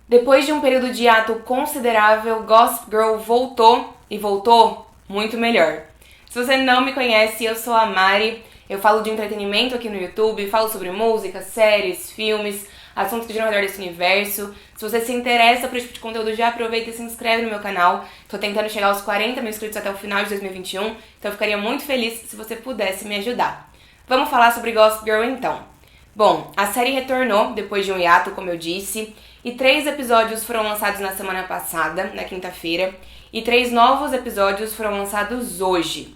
Depois de um período de hiato considerável, Gossip Girl voltou e voltou muito melhor. Se você não me conhece, eu sou a Mari, eu falo de entretenimento aqui no YouTube, falo sobre música, séries, filmes, assuntos que giram ao redor desse universo. Se você se interessa por esse tipo de conteúdo, já aproveita e se inscreve no meu canal. Tô tentando chegar aos 40 mil inscritos até o final de 2021, então eu ficaria muito feliz se você pudesse me ajudar. Vamos falar sobre Gossip Girl então. Bom, a série retornou depois de um hiato, como eu disse, e 3 episódios foram lançados na semana passada, na quinta-feira, e 3 novos episódios foram lançados hoje.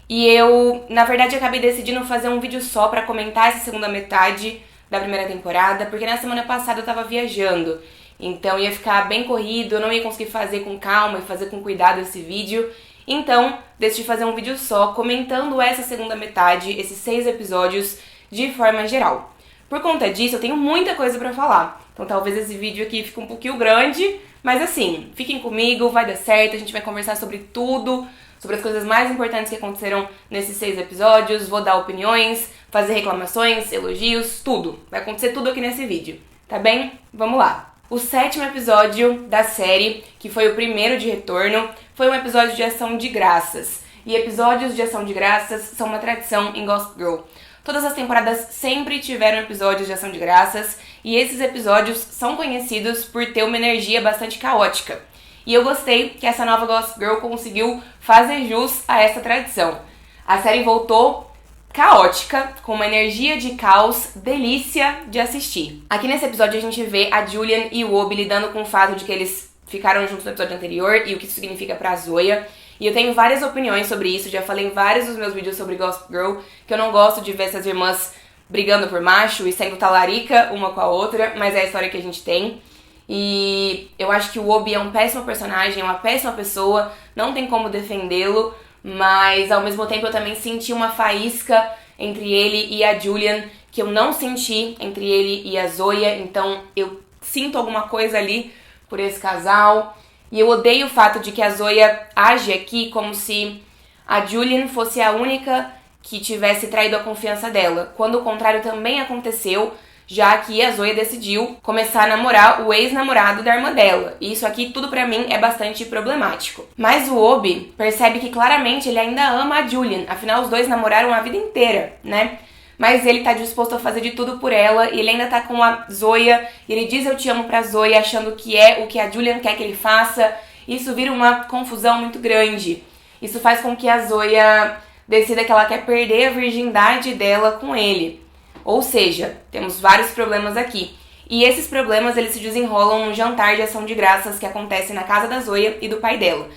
E eu, na verdade, acabei decidindo fazer um vídeo só pra comentar essa segunda metade da primeira temporada, porque na semana passada eu tava viajando, então ia ficar bem corrido, eu não ia conseguir fazer com calma e fazer com cuidado esse vídeo, então decidi fazer um vídeo só comentando essa segunda metade, esses 6 episódios de forma geral. Por conta disso, eu tenho muita coisa pra falar, então talvez esse vídeo aqui fique um pouquinho grande, mas assim, fiquem comigo, vai dar certo, a gente vai conversar sobre tudo, sobre as coisas mais importantes que aconteceram nesses 6 episódios, vou dar opiniões, fazer reclamações, elogios, tudo. Vai acontecer tudo aqui nesse vídeo, tá bem? Vamos lá. O 7º episódio da série, que foi o primeiro de retorno, foi um episódio de ação de graças. E episódios de ação de graças são uma tradição em Gossip Girl. Todas as temporadas sempre tiveram episódios de ação de graças, e esses episódios são conhecidos por ter uma energia bastante caótica. E eu gostei que essa nova Gossip Girl conseguiu fazer jus a essa tradição. A série voltou caótica, com uma energia de caos, delícia de assistir. Aqui nesse episódio a gente vê a Julian e o Obi lidando com o fato de que eles ficaram juntos no episódio anterior e o que isso significa pra Zoya. E eu tenho várias opiniões sobre isso, já falei em vários dos meus vídeos sobre Gossip Girl, que eu não gosto de ver essas irmãs brigando por macho e sendo talarica uma com a outra, mas é a história que a gente tem. E eu acho que o Obi é um péssimo personagem, é uma péssima pessoa, não tem como defendê-lo, mas ao mesmo tempo eu também senti uma faísca entre ele e a Julian, que eu não senti entre ele e a Zoya, então eu sinto alguma coisa ali por esse casal. E eu odeio o fato de que a Zoya age aqui como se a Julian fosse a única que tivesse traído a confiança dela, quando o contrário também aconteceu, já que a Zoya decidiu começar a namorar o ex-namorado da irmã dela. E isso aqui tudo pra mim é bastante problemático. Mas o Obi percebe que claramente ele ainda ama a Julian, afinal os dois namoraram a vida inteira, né? Mas ele tá disposto a fazer de tudo por ela, e ele ainda tá com a Zoya, e ele diz eu te amo pra Zoya, achando que é o que a Julian quer que ele faça. Isso vira uma confusão muito grande. Isso faz com que a Zoya decida que ela quer perder a virgindade dela com ele. Ou seja, temos vários problemas aqui. E esses problemas eles se desenrolam no jantar de ação de graças que acontece na casa da Zoya e do pai dela.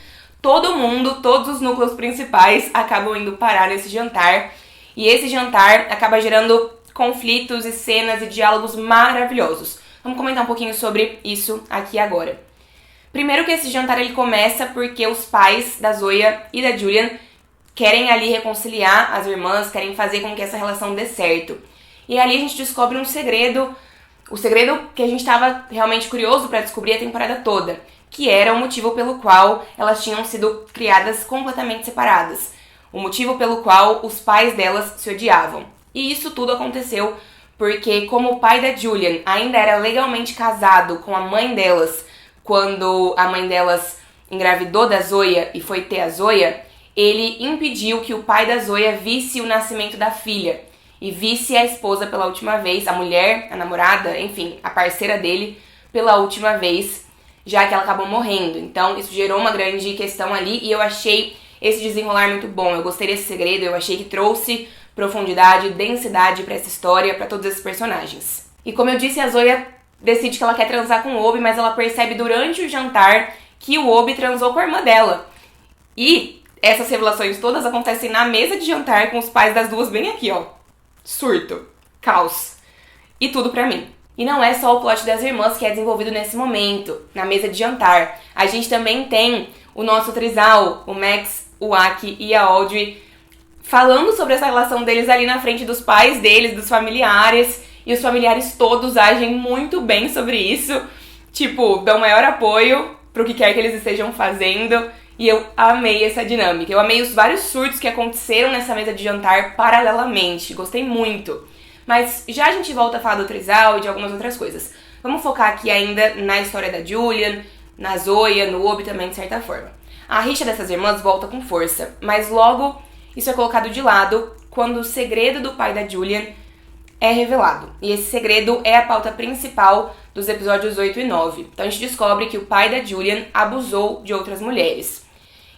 Todo mundo, todos os núcleos principais acabam indo parar nesse jantar. E esse jantar acaba gerando conflitos e cenas e diálogos maravilhosos. Vamos comentar um pouquinho sobre isso aqui agora. Primeiro que esse jantar ele começa porque os pais da Zoya e da Julian querem ali reconciliar as irmãs, querem fazer com que essa relação dê certo. E ali a gente descobre um segredo, o segredo que a gente estava realmente curioso para descobrir a temporada toda, que era o motivo pelo qual elas tinham sido criadas completamente separadas, o motivo pelo qual os pais delas se odiavam. E isso tudo aconteceu porque, como o pai da Julian ainda era legalmente casado com a mãe delas, quando a mãe delas engravidou da Zoya e foi ter a Zoya, ele impediu que o pai da Zoya visse o nascimento da filha e visse a esposa pela última vez, a mulher, a namorada, enfim, a parceira dele, pela última vez, já que ela acabou morrendo. Então isso gerou uma grande questão ali e eu achei esse desenrolar muito bom. Eu gostei desse segredo, eu achei que trouxe profundidade, densidade pra essa história, pra todos esses personagens. E como eu disse, a Zoya decide que ela quer transar com o Obi, mas ela percebe durante o jantar que o Obi transou com a irmã dela. E essas revelações todas acontecem na mesa de jantar com os pais das duas bem aqui, ó. Surto, caos e tudo pra mim. E não é só o plot das irmãs que é desenvolvido nesse momento, na mesa de jantar. A gente também tem o nosso trisal, o Max, o Aki e a Audrey, falando sobre essa relação deles ali na frente dos pais deles, dos familiares. E os familiares todos agem muito bem sobre isso. Tipo, dão maior apoio pro que quer que eles estejam fazendo. E eu amei essa dinâmica. Eu amei os vários surtos que aconteceram nessa mesa de jantar paralelamente. Gostei muito. Mas já a gente volta a falar do trisal e de algumas outras coisas. vamos focar aqui ainda na história da Julian, na Zoya, no Obi também, de certa forma. A rixa dessas irmãs volta com força, mas logo isso é colocado de lado quando o segredo do pai da Julian é revelado. E esse segredo é a pauta principal dos episódios 8 e 9. Então a gente descobre que o pai da Julian abusou de outras mulheres.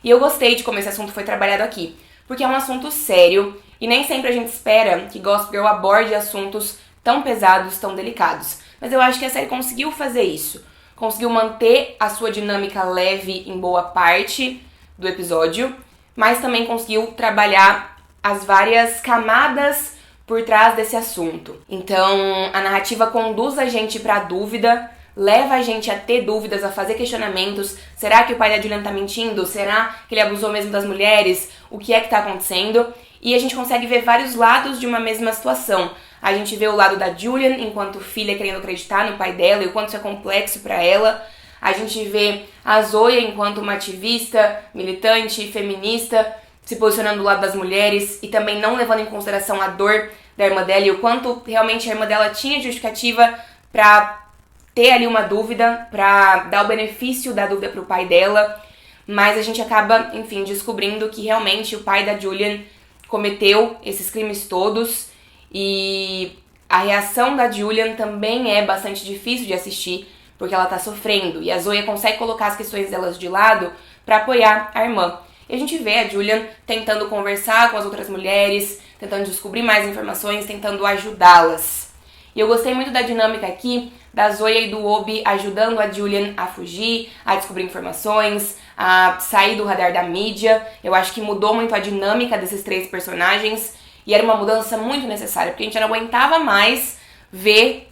E eu gostei de como esse assunto foi trabalhado aqui, porque é um assunto sério e nem sempre a gente espera que Gossip Girl aborde assuntos tão pesados, tão delicados. Mas eu acho que a série conseguiu fazer isso. Conseguiu manter a sua dinâmica leve em boa parte do episódio, mas também conseguiu trabalhar as várias camadas por trás desse assunto. Então, a narrativa conduz a gente pra dúvida, leva a gente a ter dúvidas, a fazer questionamentos. Será que o pai da Julian tá mentindo? Será que ele abusou mesmo das mulheres? O que é que tá acontecendo? E a gente consegue ver vários lados de uma mesma situação. A gente vê o lado da Julian enquanto filha querendo acreditar no pai dela e o quanto isso é complexo pra ela. A gente vê a Zoya enquanto uma ativista, militante, feminista, se posicionando do lado das mulheres e também não levando em consideração a dor da irmã dela e o quanto realmente a irmã dela tinha justificativa pra ter ali uma dúvida, pra dar o benefício da dúvida pro pai dela. Mas a gente acaba, enfim, descobrindo que realmente o pai da Julian cometeu esses crimes todos e a reação da Julian também é bastante difícil de assistir porque ela tá sofrendo e a Zoya consegue colocar as questões delas de lado pra apoiar a irmã. E a gente vê a Julian tentando conversar com as outras mulheres, tentando descobrir mais informações, tentando ajudá-las. E eu gostei muito da dinâmica aqui da Zoya e do Obi ajudando a Julian a fugir, a descobrir informações, a sair do radar da mídia. Eu acho que mudou muito a dinâmica desses três personagens e era uma mudança muito necessária, porque a gente não aguentava mais ver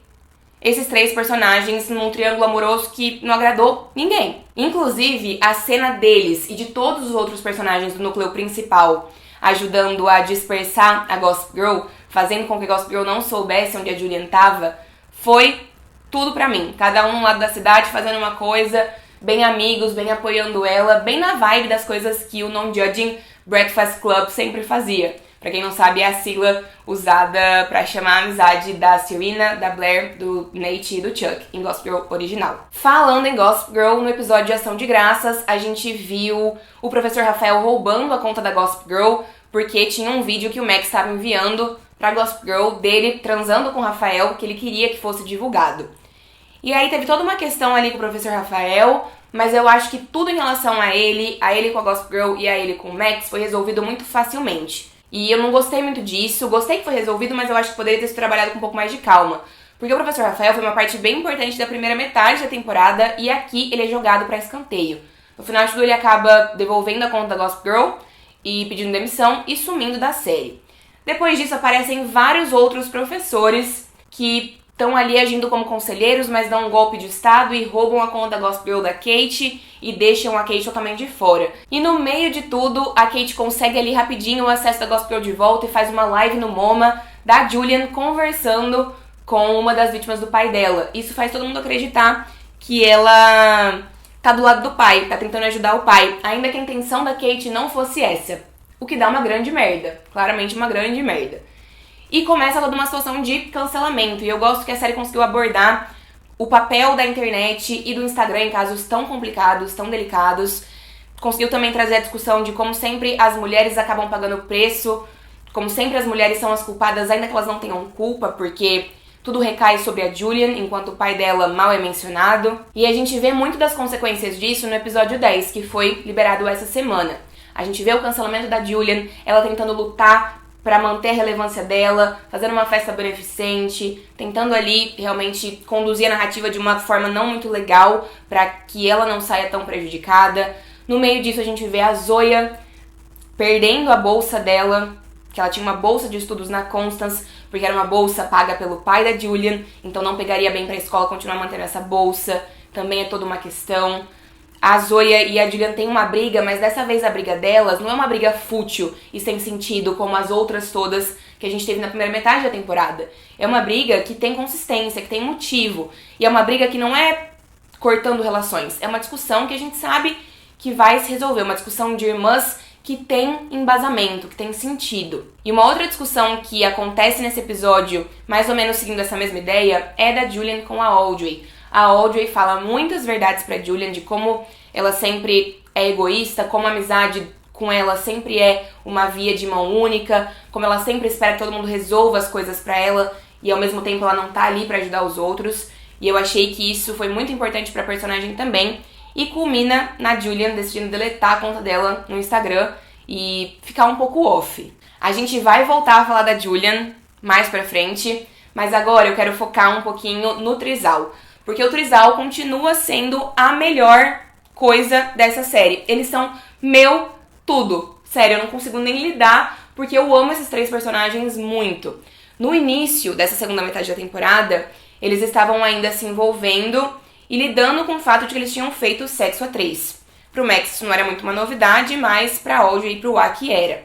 esses três personagens num triângulo amoroso que não agradou ninguém. Inclusive, a cena deles e de todos os outros personagens do núcleo principal ajudando a dispersar a Gossip Girl, fazendo com que a Gossip Girl não soubesse onde a Julian tava, foi tudo pra mim. Cada um lado da cidade fazendo uma coisa, bem amigos, bem apoiando ela, bem na vibe das coisas que o Non-Judging Breakfast Club sempre fazia. Pra quem não sabe, é a sigla usada pra chamar a amizade da Serena, da Blair, do Nate e do Chuck, em Gossip Girl original. Falando em Gossip Girl, no episódio de Ação de Graças, a gente viu o professor Rafael roubando a conta da Gossip Girl, porque tinha um vídeo que o Max estava enviando pra Gossip Girl dele transando com o Rafael, que ele queria que fosse divulgado. E aí teve toda uma questão ali com o professor Rafael, mas eu acho que tudo em relação a ele com a Gossip Girl e a ele com o Max foi resolvido muito facilmente. E eu não gostei muito disso, gostei que foi resolvido, mas eu acho que poderia ter sido trabalhado com um pouco mais de calma. Porque o professor Rafael foi uma parte bem importante da primeira metade da temporada e aqui ele é jogado pra escanteio. No final de tudo ele acaba devolvendo a conta da Gossip Girl e pedindo demissão e sumindo da série. Depois disso aparecem vários outros professores que estão ali agindo como conselheiros, mas dão um golpe de estado e roubam a conta da Gossip Girl da Kate e deixam a Kate totalmente de fora. E no meio de tudo, a Kate consegue ali rapidinho o acesso da Gossip Girl de volta e faz uma live no MoMA da Julian conversando com uma das vítimas do pai dela. Isso faz todo mundo acreditar que ela tá do lado do pai, tá tentando ajudar o pai, ainda que a intenção da Kate não fosse essa. O que dá uma grande merda, claramente uma grande merda. E começa toda uma situação de cancelamento. E eu gosto que a série conseguiu abordar o papel da internet e do Instagram em casos tão complicados, tão delicados. Conseguiu também trazer a discussão de como sempre as mulheres acabam pagando o preço, como sempre as mulheres são as culpadas, ainda que elas não tenham culpa, porque tudo recai sobre a Julian, enquanto o pai dela mal é mencionado. E a gente vê muito das consequências disso no episódio 10, que foi liberado essa semana. A gente vê o cancelamento da Julian, ela tentando lutar pra manter a relevância dela, fazendo uma festa beneficente, tentando ali realmente conduzir a narrativa de uma forma não muito legal pra que ela não saia tão prejudicada. No meio disso a gente vê a Zoya perdendo a bolsa dela, que ela tinha uma bolsa de estudos na Constance, porque era uma bolsa paga pelo pai da Julian, então não pegaria bem pra escola continuar mantendo essa bolsa, também é toda uma questão. A Zoya e a Julian têm uma briga, mas dessa vez a briga delas não é uma briga fútil e sem sentido, como as outras todas que a gente teve na primeira metade da temporada. É uma briga que tem consistência, que tem motivo. E é uma briga que não é cortando relações. É uma discussão que a gente sabe que vai se resolver. Uma discussão de irmãs que tem embasamento, que tem sentido. E uma outra discussão que acontece nesse episódio, mais ou menos seguindo essa mesma ideia, é da Julian com a Audrey. A Audrey fala muitas verdades pra Julian de como ela sempre é egoísta, como a amizade com ela sempre é uma via de mão única, como ela sempre espera que todo mundo resolva as coisas pra ela e ao mesmo tempo ela não tá ali pra ajudar os outros. E eu achei que isso foi muito importante pra personagem também. E culmina na Julian decidindo deletar a conta dela no Instagram e ficar um pouco off. A gente vai voltar a falar da Julian mais pra frente, mas agora eu quero focar um pouquinho no trisal. Porque o trisal continua sendo a melhor coisa dessa série. Eles são meu tudo. Sério, eu não consigo nem lidar, porque eu amo esses três personagens muito. No início dessa segunda metade da temporada, eles estavam ainda se envolvendo e lidando com o fato de que eles tinham feito sexo a três. Pro Max isso não era muito uma novidade, mas pra Audrey e pro Aki era.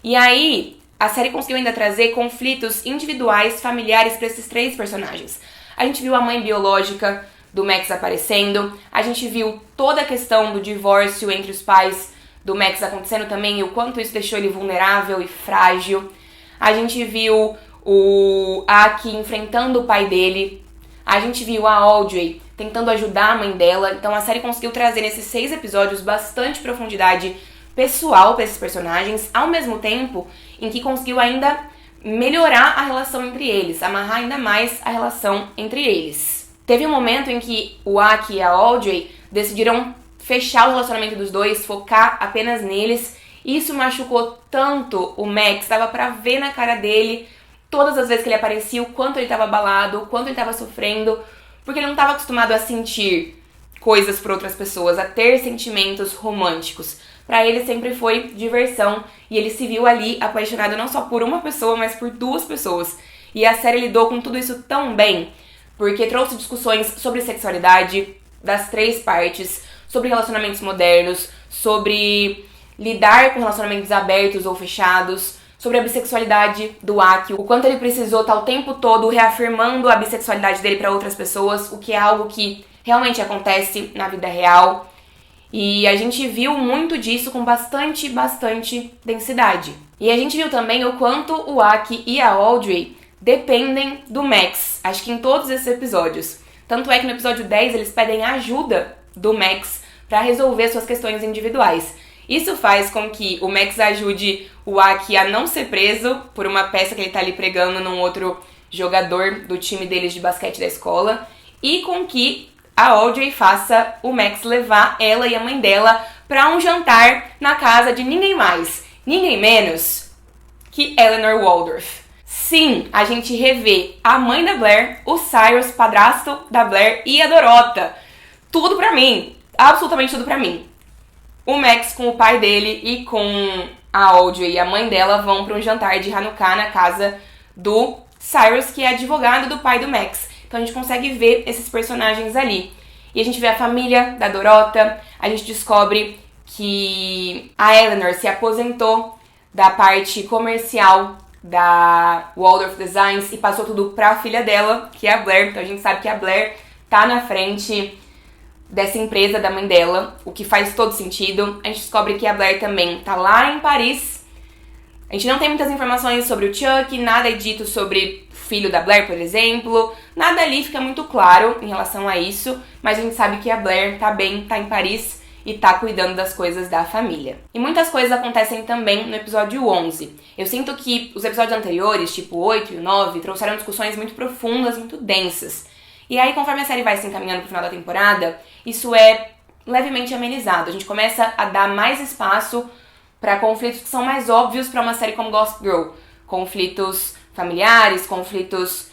E aí, a série conseguiu ainda trazer conflitos individuais, familiares pra esses três personagens. A gente viu a mãe biológica do Max aparecendo, a gente viu toda a questão do divórcio entre os pais do Max acontecendo também e o quanto isso deixou ele vulnerável e frágil. A gente viu o Aki enfrentando o pai dele. A gente viu a Audrey tentando ajudar a mãe dela. Então a série conseguiu trazer nesses 6 episódios bastante profundidade pessoal para esses personagens, ao mesmo tempo em que conseguiu ainda melhorar a relação entre eles, amarrar ainda mais a relação entre eles. Teve um momento em que o Aki e a Audrey decidiram fechar o relacionamento dos dois, focar apenas neles. Isso machucou tanto o Max, dava pra ver na cara dele, todas as vezes que ele aparecia, o quanto ele estava abalado, o quanto ele estava sofrendo, porque ele não estava acostumado a sentir coisas por outras pessoas, a ter sentimentos românticos. Pra ele sempre foi diversão e ele se viu ali apaixonado não só por uma pessoa, mas por 2 pessoas. E a série lidou com tudo isso tão bem, porque trouxe discussões sobre sexualidade das 3 partes, sobre relacionamentos modernos, sobre lidar com relacionamentos abertos ou fechados, sobre a bissexualidade do Aki, o quanto ele precisou estar o tempo todo reafirmando a bissexualidade dele para outras pessoas, o que é algo que realmente acontece na vida real. E a gente viu muito disso com bastante densidade. E a gente viu também o quanto o Aki e a Audrey dependem do Max, acho que em todos esses episódios. Tanto é que no episódio 10 eles pedem ajuda do Max para resolver suas questões individuais. Isso faz com que o Max ajude o Aki a não ser preso por uma peça que ele tá ali pregando num outro jogador do time deles de basquete da escola, e com que a Audrey faça o Max levar ela e a mãe dela pra um jantar na casa de ninguém mais, ninguém menos que Eleanor Waldorf. Sim, a gente revê a mãe da Blair, o Cyrus, padrasto da Blair, e a Dorota. Tudo pra mim, absolutamente tudo pra mim. O Max com o pai dele e com a Audrey e a mãe dela vão para um jantar de Hanukkah na casa do Cyrus, que é advogado do pai do Max. Então a gente consegue ver esses personagens ali. E a gente vê a família da Dorota, a gente descobre que a Eleanor se aposentou da parte comercial da Waldorf Designs e passou tudo pra filha dela, que é a Blair. Então a gente sabe que a Blair tá na frente dessa empresa da mãe dela, o que faz todo sentido. A gente descobre que a Blair também tá lá em Paris. A gente não tem muitas informações sobre o Chuck, nada é dito sobre o filho da Blair, por exemplo. Nada ali fica muito claro em relação a isso, mas a gente sabe que a Blair tá bem, tá em Paris e tá cuidando das coisas da família. E muitas coisas acontecem também no episódio 11. Eu sinto que os episódios anteriores, tipo o 8 e o 9, trouxeram discussões muito profundas, muito densas. E aí, conforme a série vai se encaminhando pro final da temporada, isso é levemente amenizado. A gente começa a dar mais espaço para conflitos que são mais óbvios para uma série como Gossip Girl. Conflitos familiares, conflitos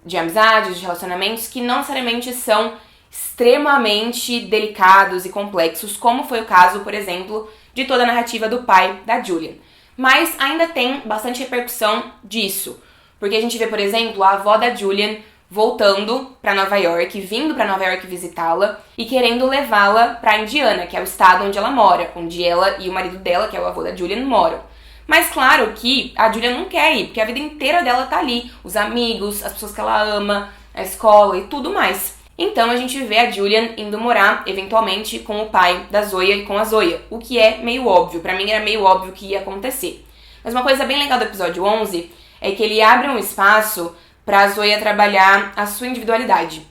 de amizades, de relacionamentos, que não necessariamente são extremamente delicados e complexos, como foi o caso, por exemplo, de toda a narrativa do pai da Julian. Mas ainda tem bastante repercussão disso, porque a gente vê, por exemplo, a avó da Julian voltando para Nova York, vindo para Nova York visitá-la e querendo levá-la para Indiana, que é o estado onde ela mora, onde ela e o marido dela, que é o avô da Julian, moram. Mas claro que a Julian não quer ir, porque a vida inteira dela tá ali, os amigos, as pessoas que ela ama, a escola e tudo mais. Então a gente vê a Julian indo morar, eventualmente, com o pai da Zoya e com a Zoya, o que é meio óbvio, pra mim era meio óbvio que ia acontecer. Mas uma coisa bem legal do episódio 11 é que ele abre um espaço pra Zoya trabalhar a sua individualidade.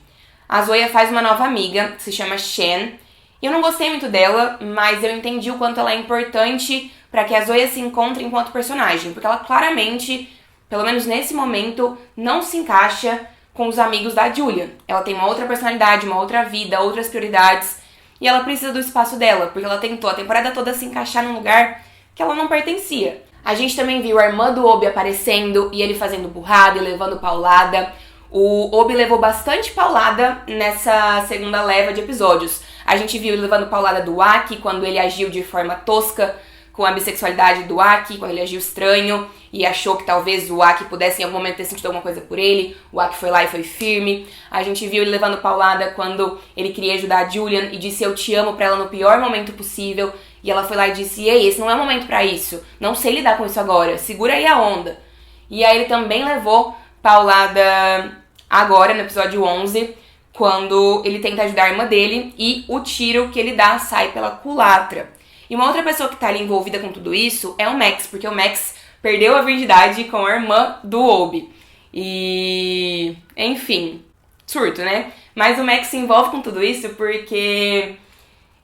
A Zoya faz uma nova amiga, que se chama Shen, e eu não gostei muito dela, mas eu entendi o quanto ela é importante pra que a Zoya se encontre enquanto personagem, porque ela claramente, pelo menos nesse momento, não se encaixa com os amigos da Julian. Ela tem uma outra personalidade, uma outra vida, outras prioridades, e ela precisa do espaço dela, porque ela tentou a temporada toda se encaixar num lugar que ela não pertencia. A gente também viu a irmã do Obi aparecendo e ele fazendo burrada e levando paulada. O Obi levou bastante paulada nessa segunda leva de episódios. A gente viu ele levando paulada do Aki quando ele agiu de forma tosca com a bissexualidade do Aki, quando ele agiu estranho e achou que talvez o Aki pudesse em algum momento ter sentido alguma coisa por ele. O Aki foi lá e foi firme. A gente viu ele levando paulada quando ele queria ajudar a Julian e disse eu te amo pra ela no pior momento possível. E ela foi lá e disse, ei, esse não é o momento pra isso. Não sei lidar com isso agora. Segura aí a onda. E aí ele também levou paulada agora, no episódio 11, quando ele tenta ajudar a irmã dele e o tiro que ele dá sai pela culatra. E uma outra pessoa que tá ali envolvida com tudo isso é o Max, porque o Max perdeu a virgindade com a irmã do Obi. E... enfim, surto, né? Mas o Max se envolve com tudo isso porque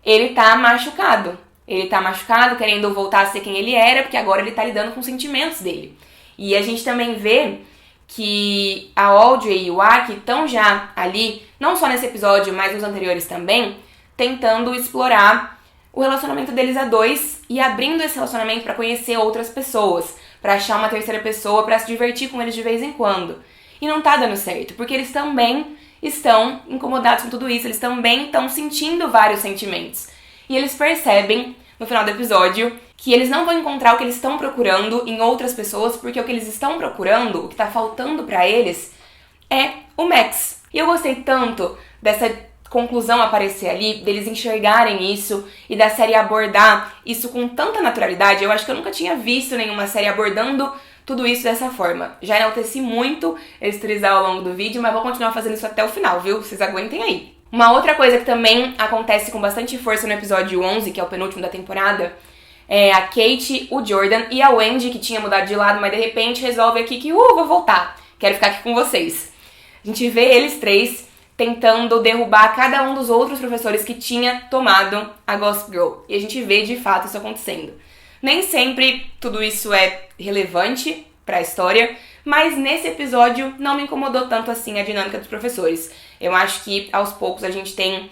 ele tá machucado. Ele tá machucado, querendo voltar a ser quem ele era, porque agora ele tá lidando com os sentimentos dele. E a gente também vê que a Audrey e o Aki estão já ali, não só nesse episódio, mas nos anteriores também, tentando explorar o relacionamento deles a dois e abrindo esse relacionamento pra conhecer outras pessoas, pra achar uma terceira pessoa, pra se divertir com eles de vez em quando. E não tá dando certo, porque eles também estão incomodados com tudo isso, eles também estão sentindo vários sentimentos. E eles percebem, no final do episódio, que eles não vão encontrar o que eles estão procurando em outras pessoas, porque o que eles estão procurando, o que tá faltando pra eles, é o Max. E eu gostei tanto dessa conclusão aparecer ali, deles enxergarem isso e da série abordar isso com tanta naturalidade. Eu acho que eu nunca tinha visto nenhuma série abordando tudo isso dessa forma. Já enalteci muito esse trisal ao longo do vídeo, mas vou continuar fazendo isso até o final, viu? Vocês aguentem aí. Uma outra coisa que também acontece com bastante força no episódio 11, que é o penúltimo da temporada, é a Kate, o Jordan e a Wendy, que tinha mudado de lado, mas de repente resolve aqui que, vou voltar, quero ficar aqui com vocês. A gente vê eles três tentando derrubar cada um dos outros professores que tinha tomado a Gossip Girl. E a gente vê de fato isso acontecendo. Nem sempre tudo isso é relevante pra história, mas nesse episódio não me incomodou tanto assim a dinâmica dos professores. Eu acho que aos poucos a gente tem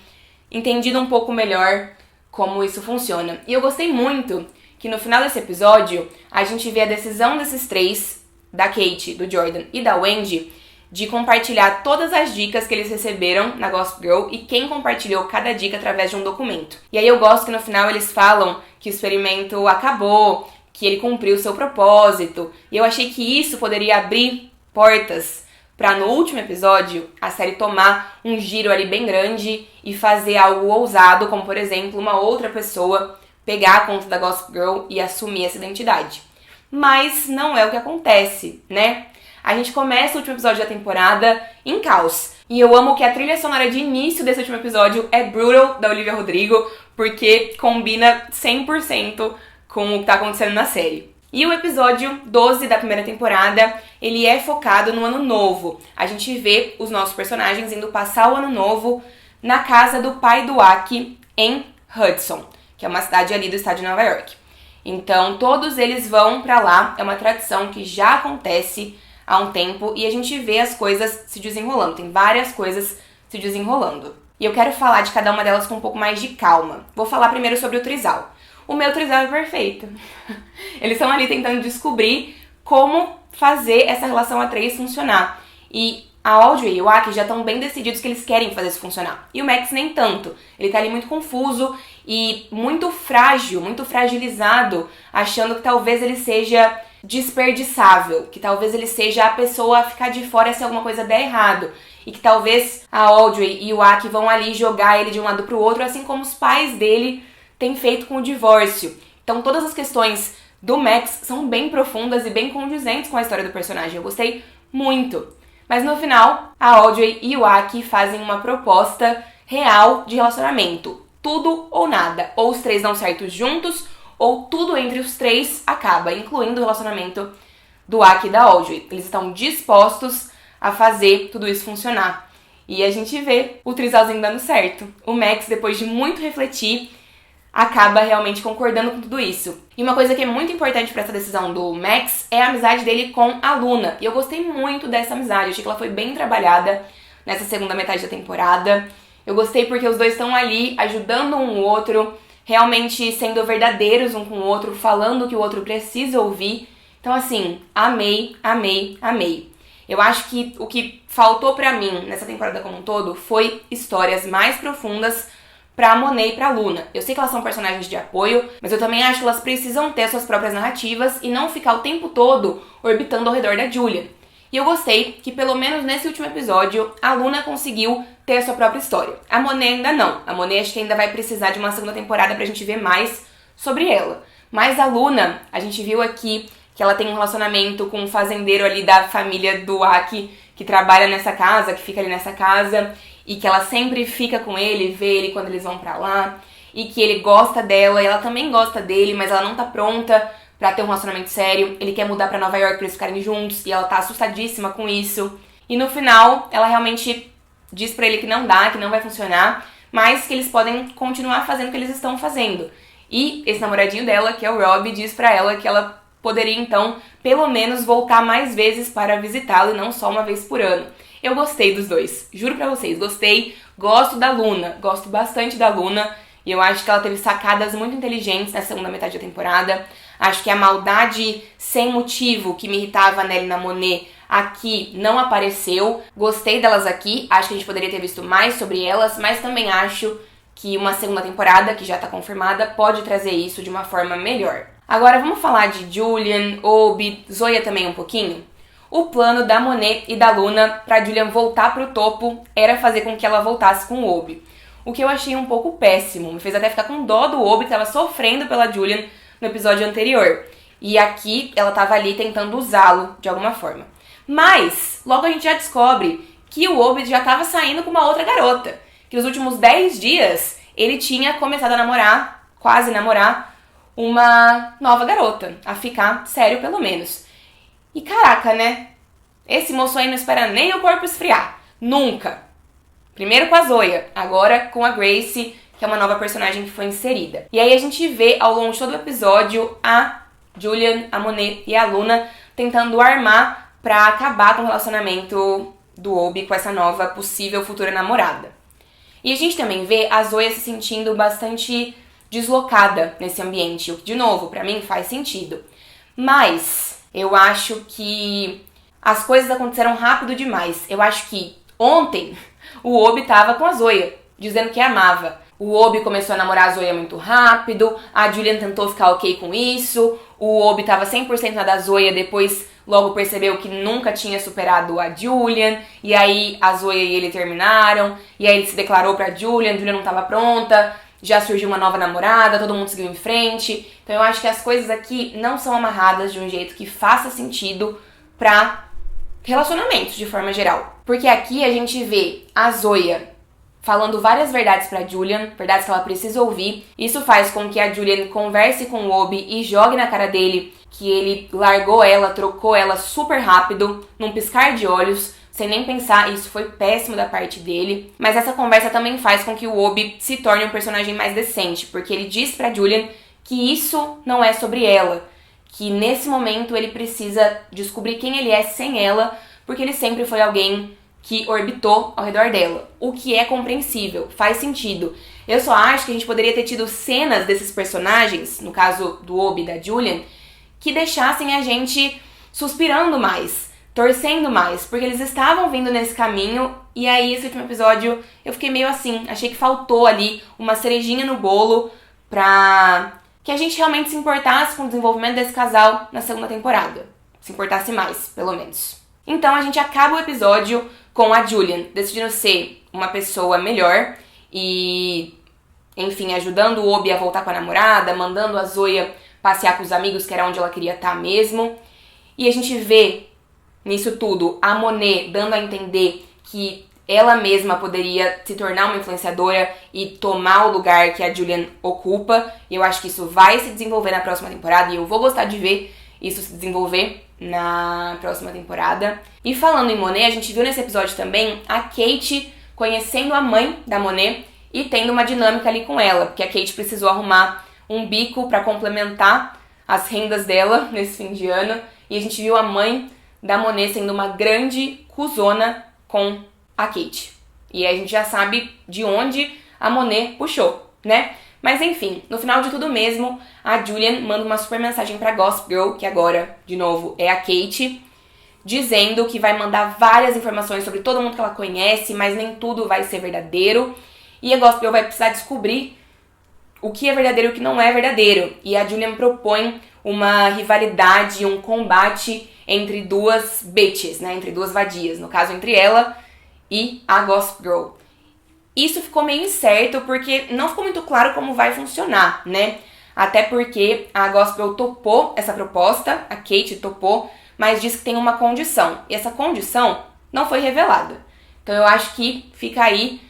entendido um pouco melhor como isso funciona. E eu gostei muito que no final desse episódio a gente vê a decisão desses três, da Kate, do Jordan e da Wendy, de compartilhar todas as dicas que eles receberam na Gossip Girl e quem compartilhou cada dica através de um documento. E aí eu gosto que no final eles falam que o experimento acabou, que ele cumpriu o seu propósito. E eu achei que isso poderia abrir portas para no último episódio a série tomar um giro ali bem grande e fazer algo ousado, como por exemplo uma outra pessoa pegar a conta da Gossip Girl e assumir essa identidade. Mas não é o que acontece, né? A gente começa o último episódio da temporada em caos. E eu amo que a trilha sonora de início desse último episódio é Brutal, da Olivia Rodrigo, porque combina 100% com o que tá acontecendo na série. E o episódio 12 da primeira temporada, ele é focado no Ano Novo. A gente vê os nossos personagens indo passar o Ano Novo na casa do pai do Aki, em Hudson, que é uma cidade ali do estado de Nova York. Então, todos eles vão pra lá, é uma tradição que já acontece há um tempo e a gente vê as coisas se desenrolando, tem várias coisas se desenrolando. E eu quero falar de cada uma delas com um pouco mais de calma. Vou falar primeiro sobre o trisal. O meu trisal é perfeito. Eles estão ali tentando descobrir como fazer essa relação a três funcionar. E a Audrey e o Aki já estão bem decididos que eles querem fazer isso funcionar. E o Max nem tanto. Ele tá ali muito confuso e muito frágil, muito fragilizado, achando que talvez ele seja desperdiçável, que talvez ele seja a pessoa a ficar de fora se alguma coisa der errado. E que talvez a Audrey e o Aki vão ali jogar ele de um lado pro outro, assim como os pais dele têm feito com o divórcio. Então todas as questões do Max são bem profundas e bem condizentes com a história do personagem. Eu gostei muito. Mas no final, a Audrey e o Aki fazem uma proposta real de relacionamento. Tudo ou nada. Ou os três dão certo juntos, ou tudo entre os três acaba, incluindo o relacionamento do Aki e da Audrey. Eles estão dispostos a fazer tudo isso funcionar. E a gente vê o trisalzinho dando certo. O Max, depois de muito refletir, acaba realmente concordando com tudo isso. E uma coisa que é muito importante para essa decisão do Max é a amizade dele com a Luna. E eu gostei muito dessa amizade, eu achei que ela foi bem trabalhada nessa segunda metade da temporada. Eu gostei porque os dois estão ali ajudando um o outro, realmente sendo verdadeiros um com o outro, falando o que o outro precisa ouvir. Então assim, amei, amei, amei. Eu acho que o que faltou pra mim nessa temporada como um todo foi histórias mais profundas pra Monet e pra Luna. Eu sei que elas são personagens de apoio, mas eu também acho que elas precisam ter suas próprias narrativas e não ficar o tempo todo orbitando ao redor da Julia. E eu gostei que, pelo menos nesse último episódio, a Luna conseguiu ter a sua própria história. A Monet ainda não. A Monet acho que ainda vai precisar de uma segunda temporada pra gente ver mais sobre ela. Mas a Luna, a gente viu aqui que ela tem um relacionamento com um fazendeiro ali da família do Aki, que trabalha nessa casa, que fica ali nessa casa, e que ela sempre fica com ele, vê ele quando eles vão pra lá, e que ele gosta dela, e ela também gosta dele, mas ela não tá pronta pra ter um relacionamento sério. Ele quer mudar pra Nova York pra eles ficarem juntos, e ela tá assustadíssima com isso. E no final, ela realmente diz pra ele que não dá, que não vai funcionar, mas que eles podem continuar fazendo o que eles estão fazendo. E esse namoradinho dela, que é o Rob, diz pra ela que ela poderia, então, pelo menos voltar mais vezes para visitá-lo e não só uma vez por ano. Eu gostei dos dois, juro pra vocês, gostei, gosto da Luna, gosto bastante da Luna, e eu acho que ela teve sacadas muito inteligentes na segunda metade da temporada. Acho que a maldade sem motivo que me irritava nela e na Monet aqui não apareceu. Gostei delas aqui, acho que a gente poderia ter visto mais sobre elas, mas também acho que uma segunda temporada, que já tá confirmada, pode trazer isso de uma forma melhor. Agora vamos falar de Julian, Obi, Zoya também um pouquinho? O plano da Monet e da Luna pra Julian voltar pro topo era fazer com que ela voltasse com o Obi. O que eu achei um pouco péssimo, me fez até ficar com dó do Obi, que tava sofrendo pela Julian no episódio anterior. E aqui ela tava ali tentando usá-lo de alguma forma. Mas logo a gente já descobre que o Obi já tava saindo com uma outra garota. Que nos últimos 10 dias ele tinha começado a namorar, quase namorar, uma nova garota, a ficar sério pelo menos. E caraca, né? Esse moço aí não espera nem o corpo esfriar. Nunca. Primeiro com a Zoya, agora com a Grace, que é uma nova personagem que foi inserida. E aí a gente vê ao longo de todo o episódio a Julian, a Monet e a Luna tentando armar pra acabar com o relacionamento do Obi com essa nova possível futura namorada. E a gente também vê a Zoya se sentindo bastante deslocada nesse ambiente, o que, de novo, pra mim faz sentido. Mas eu acho que as coisas aconteceram rápido demais. Eu acho que ontem o Obi tava com a Zoya, dizendo que a amava. O Obi começou a namorar a Zoya muito rápido, a Julian tentou ficar ok com isso, o Obi tava 100% na da Zoya, depois logo percebeu que nunca tinha superado a Julian, e aí a Zoya e ele terminaram, e aí ele se declarou pra Julian não tava pronta, já surgiu uma nova namorada, todo mundo seguiu em frente. Então eu acho que as coisas aqui não são amarradas de um jeito que faça sentido pra relacionamentos de forma geral. Porque aqui a gente vê a Zoya falando várias verdades pra Julian, verdades que ela precisa ouvir. Isso faz com que a Julian converse com o Obi e jogue na cara dele que ele largou ela, trocou ela super rápido, num piscar de olhos, sem nem pensar, e isso foi péssimo da parte dele. Mas essa conversa também faz com que o Obi se torne um personagem mais decente, porque ele diz pra Julian que isso não é sobre ela, que nesse momento ele precisa descobrir quem ele é sem ela, porque ele sempre foi alguém que orbitou ao redor dela, o que é compreensível, faz sentido. Eu só acho que a gente poderia ter tido cenas desses personagens, no caso do Obi e da Julian, que deixassem a gente suspirando mais, torcendo mais, porque eles estavam vindo nesse caminho, e aí esse último episódio eu fiquei meio assim, achei que faltou ali uma cerejinha no bolo pra que a gente realmente se importasse com o desenvolvimento desse casal na segunda temporada, se importasse mais, pelo menos. Então a gente acaba o episódio com a Julian decidindo ser uma pessoa melhor e, enfim, ajudando o Obi a voltar com a namorada, mandando a Zoya passear com os amigos, que era onde ela queria estar mesmo. E a gente vê nisso tudo, a Monet dando a entender que ela mesma poderia se tornar uma influenciadora e tomar o lugar que a Julian ocupa. E eu acho que isso vai se desenvolver na próxima temporada e eu vou gostar de ver isso se desenvolver na próxima temporada. E falando em Monet, a gente viu nesse episódio também a Kate conhecendo a mãe da Monet e tendo uma dinâmica ali com ela, porque a Kate precisou arrumar um bico para complementar as rendas dela nesse fim de ano. E a gente viu a mãe da Monet sendo uma grande cuzona com a Kate. E aí a gente já sabe de onde a Monet puxou, né? Mas enfim, no final de tudo mesmo, a Julian manda uma super mensagem pra Gossip Girl, que agora, de novo, é a Kate, dizendo que vai mandar várias informações sobre todo mundo que ela conhece, mas nem tudo vai ser verdadeiro. E a Gossip Girl vai precisar descobrir o que é verdadeiro e o que não é verdadeiro. E a Julian propõe uma rivalidade, um combate entre duas bitches, né? Entre duas vadias. No caso, entre ela e a Gossip Girl. Isso ficou meio incerto porque não ficou muito claro como vai funcionar, né? Até porque a Gossip Girl topou essa proposta, a Kate topou, mas disse que tem uma condição. E essa condição não foi revelada. Então eu acho que fica aí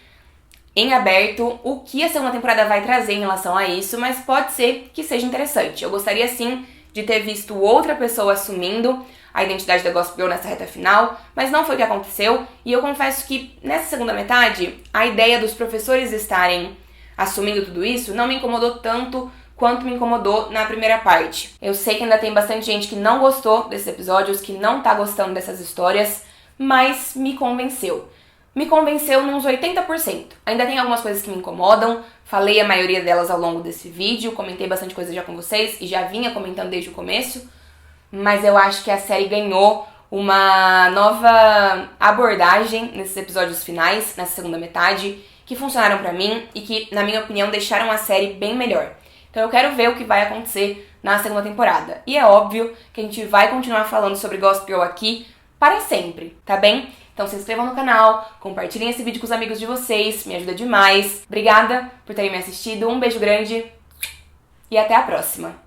em aberto o que a segunda temporada vai trazer em relação a isso, mas pode ser que seja interessante. Eu gostaria sim de ter visto outra pessoa assumindo a identidade da Gossip Girl nessa reta final, mas não foi o que aconteceu, e eu confesso que nessa segunda metade, a ideia dos professores estarem assumindo tudo isso não me incomodou tanto quanto me incomodou na primeira parte. Eu sei que ainda tem bastante gente que não gostou desses episódios, que não tá gostando dessas histórias, mas me convenceu. Me convenceu nos 80%. Ainda tem algumas coisas que me incomodam, falei a maioria delas ao longo desse vídeo, comentei bastante coisa já com vocês e já vinha comentando desde o começo, mas eu acho que a série ganhou uma nova abordagem nesses episódios finais, nessa segunda metade, que funcionaram pra mim e que, na minha opinião, deixaram a série bem melhor. Então eu quero ver o que vai acontecer na segunda temporada. E é óbvio que a gente vai continuar falando sobre Gossip Girl aqui para sempre, tá bem? Então se inscrevam no canal, compartilhem esse vídeo com os amigos de vocês, me ajuda demais. Obrigada por terem me assistido, um beijo grande e até a próxima!